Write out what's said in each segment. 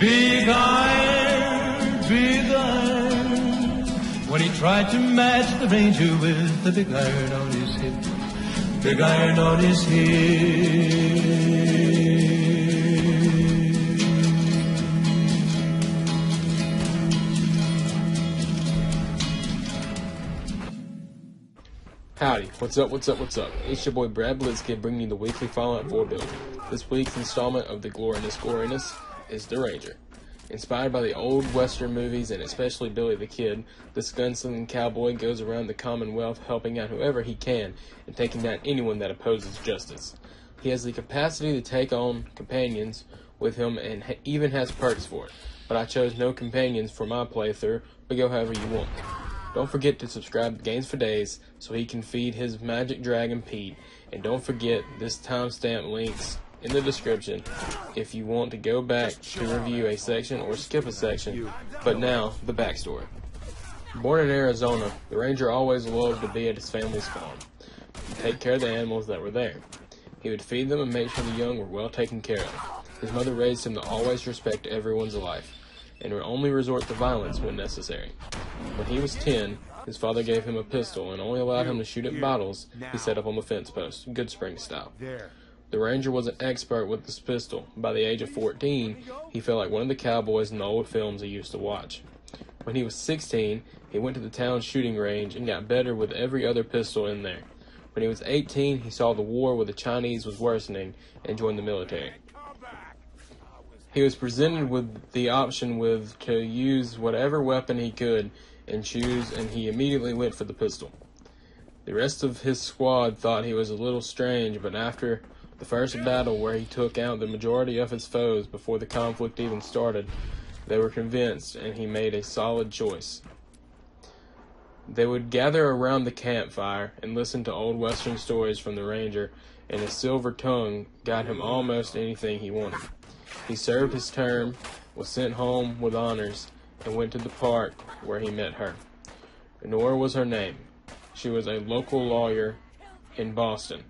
Big iron, big iron. When he tried to match the ranger with the big iron on his hip, big iron on his hip. Howdy, what's up? It's your boy Brad Blitzkid bringing you the weekly Fallout 4 build. This week's installment of the Gloriness is the Ranger. Inspired by the old Western movies and especially Billy the Kid, this gunslinging cowboy goes around the Commonwealth helping out whoever he can and taking down anyone that opposes justice. He has the capacity to take on companions with him and even has perks for it, but I chose no companions for my playthrough, but go however you want. Don't forget to subscribe to Games for Days so he can feed his magic dragon Pete. And don't forget this timestamp links in the description if you want to go back to review a section or skip a section. But now, the backstory. Born in Arizona, the Ranger always loved to be at his family's farm and take care of the animals that were there. He would feed them and make sure the young were well taken care of. His mother raised him to always respect everyone's life and would only resort to violence when necessary. When he was 10, his father gave him a pistol and only allowed him to shoot at bottles he set up on the fence post, Good Spring style. The Ranger was an expert with this pistol. By the age of 14, he felt like one of the cowboys in the old films he used to watch. When he was 16, he went to the town shooting range and got better with every other pistol in there. When he was 18, he saw the war with the Chinese was worsening and joined the military. He was presented with the option to use whatever weapon he could and choose, and he immediately went for the pistol. The rest of his squad thought he was a little strange, but after the first battle where he took out the majority of his foes before the conflict even started, they were convinced and he made a solid choice. They would gather around the campfire and listen to old Western stories from the Ranger, and his silver tongue got him almost anything he wanted. He served his term, was sent home with honors, and went to the park where he met her. Nora was her name. She was a local lawyer in Boston,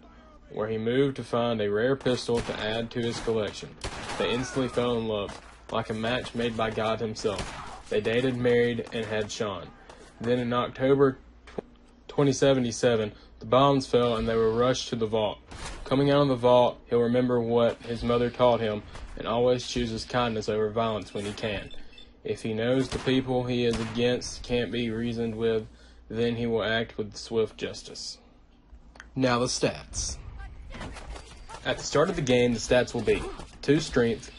where he moved to find a rare pistol to add to his collection. They instantly fell in love, like a match made by God himself. They dated, married, and had Sean. Then in October 2077, the bombs fell and they were rushed to the vault. Coming out of the vault, he'll remember what his mother taught him and always chooses kindness over violence when he can. If he knows the people he is against can't be reasoned with, then he will act with swift justice. Now the stats. At the start of the game, the stats will be 2 strength,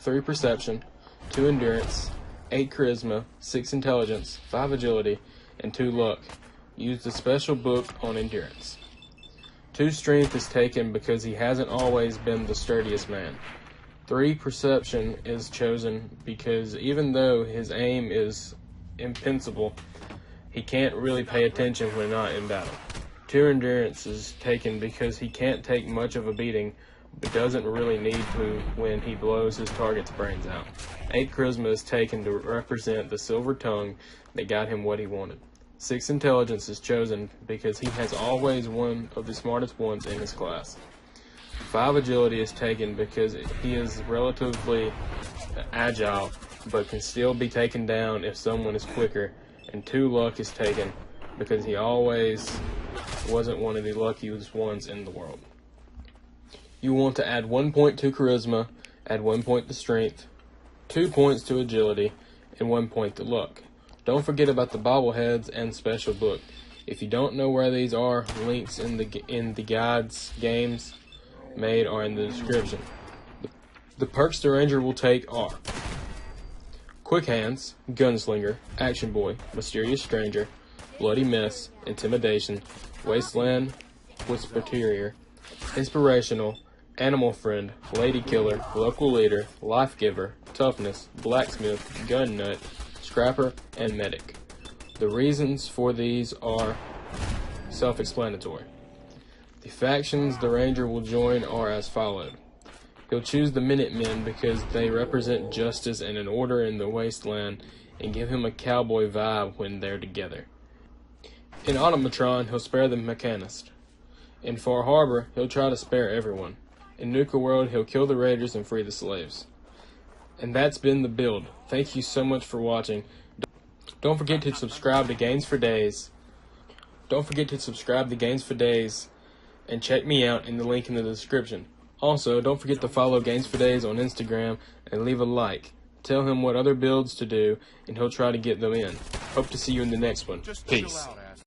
3 perception, 2 endurance, 8 charisma, 6 intelligence, 5 agility, and 2 luck. Use the special book on endurance. 2 strength is taken because he hasn't always been the sturdiest man. 3 perception is chosen because even though his aim is impenetrable, he can't really pay attention when not in battle. 2 endurance is taken because he can't take much of a beating, but doesn't really need to when he blows his target's brains out. 8 charisma is taken to represent the silver tongue that got him what he wanted. 6 intelligence is chosen because he has always one of the smartest ones in his class. 5 agility is taken because he is relatively agile, but can still be taken down if someone is quicker. And 2 luck is taken because he always wasn't one of the luckiest ones in the world. You want to add 1 point to charisma, add 1 point to strength, 2 points to agility, and 1 point to luck. Don't forget about the bobbleheads and special book. If you don't know where these are, links in the guides games made are in the description. The perks the Ranger will take are Quick Hands, Gunslinger, Action Boy, Mysterious Stranger, Bloody Mess, Intimidation, Wasteland, Whisper Terrier, Inspirational, Animal Friend, Lady Killer, Local Leader, Life Giver, Toughness, Blacksmith, Gun Nut, Scrapper, and Medic. The reasons for these are self-explanatory. The factions the Ranger will join are as followed. He'll choose the Minutemen because they represent justice and an order in the wasteland and give him a cowboy vibe when they're together. In Automatron, he'll spare the Mechanist. In Far Harbor, he'll try to spare everyone. In Nuka World, he'll kill the raiders and free the slaves. And that's been the build. Thank you so much for watching. Don't forget to subscribe to Gains for Days. Don't forget to subscribe to Gains for Days and check me out in the link in the description. Also, don't forget to follow Gains for Days on Instagram and leave a like. Tell him what other builds to do and he'll try to get them in. Hope to see you in the next one. Peace.